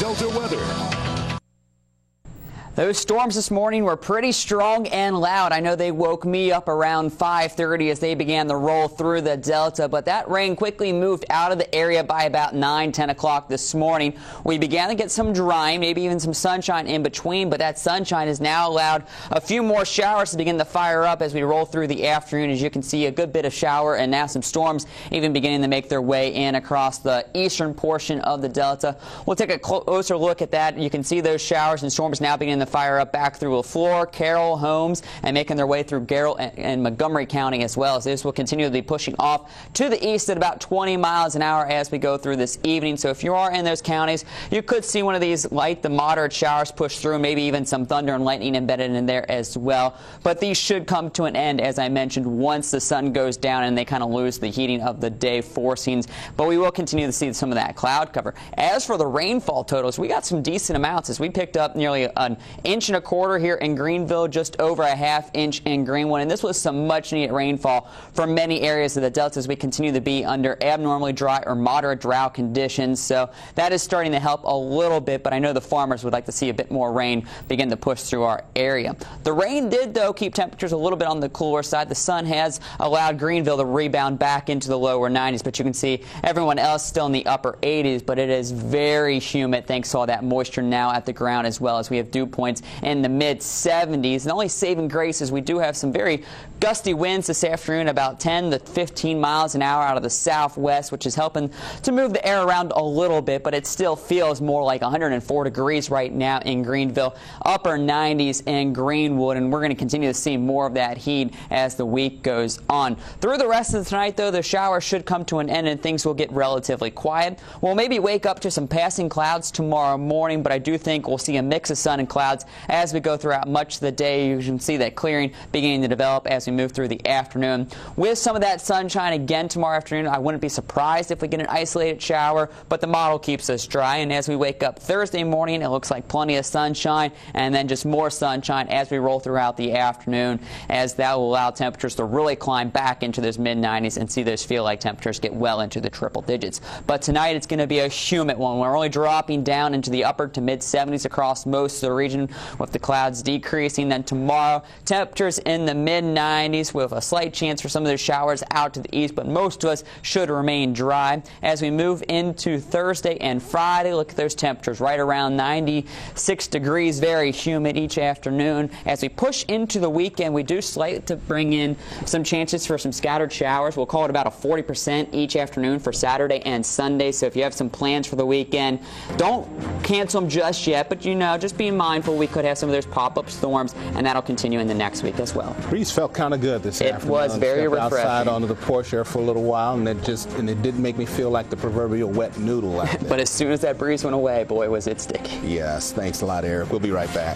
Delta weather. Those storms this morning were pretty strong and loud. I know they woke me up around 5:30 as they began to roll through the Delta, but that rain quickly moved out of the area by about 10 o'clock this morning. We began to get some drying, maybe even some sunshine in between, but that sunshine has now allowed a few more showers to begin to fire up as we roll through the afternoon. As you can see, a good bit of shower and now some storms even beginning to make their way in across the eastern portion of the Delta. We'll take a closer look at that. You can see those showers and storms now beginning to fire up back through LaFleur, Carroll, Holmes, and making their way through Garrett and Montgomery County as well. So this will continue to be pushing off to the east at about 20 miles an hour as we go through this evening. So if you are in those counties, you could see one of these light to moderate showers push through, maybe even some thunder and lightning embedded in there as well. But these should come to an end, as I mentioned, once the sun goes down and they kind of lose the heating of the day forcings. But we will continue to see some of that cloud cover. As for the rainfall totals, we got some decent amounts as we picked up nearly an inch and a quarter here in Greenville, just over a half inch in Greenwood, and this was some much needed rainfall for many areas of the Delta as we continue to be under abnormally dry or moderate drought conditions. So that is starting to help a little bit, but I know the farmers would like to see a bit more rain begin to push through our area. The rain did, though, keep temperatures a little bit on the cooler side. The sun has allowed Greenville to rebound back into the lower 90s, but you can see everyone else still in the upper 80s, but it is very humid thanks to all that moisture now at the ground, as well as we have dew points in the mid-70s. And the only saving grace is we do have some very gusty winds this afternoon, about 10 to 15 miles an hour out of the southwest, which is helping to move the air around a little bit, but it still feels more like 104 degrees right now in Greenville, upper 90s in Greenwood, and we're going to continue to see more of that heat as the week goes on. Through the rest of the night, though, the showers should come to an end and things will get relatively quiet. We'll maybe wake up to some passing clouds tomorrow morning, but I do think we'll see a mix of sun and clouds as we go throughout much of the day. You can see that clearing beginning to develop as we move through the afternoon. With some of that sunshine again tomorrow afternoon, I wouldn't be surprised if we get an isolated shower, but the model keeps us dry. And as we wake up Thursday morning, it looks like plenty of sunshine and then just more sunshine as we roll throughout the afternoon, as that will allow temperatures to really climb back into those mid-90s and see those feel-like temperatures get well into the triple digits. But tonight it's going to be a humid one. We're only dropping down into the upper to mid-70s across most of the region, with the clouds decreasing. Then tomorrow, temperatures in the mid-90s with a slight chance for some of those showers out to the east, but most of us should remain dry. As we move into Thursday and Friday, look at those temperatures right around 96 degrees, very humid each afternoon. As we push into the weekend, we do slightly to bring in some chances for some scattered showers. We'll call it about a 40% each afternoon for Saturday and Sunday. So if you have some plans for the weekend, don't cancel them just yet, but just be mindful we could have some of those pop-up storms, and that'll continue in the next week as well. Breeze felt kind of good this afternoon. It was very refreshing. Outside onto the porch there for a little while, and it did make me feel like the proverbial wet noodle out there. But as soon as that breeze went away, boy, was it sticky. Yes, thanks a lot, Eric. We'll be right back.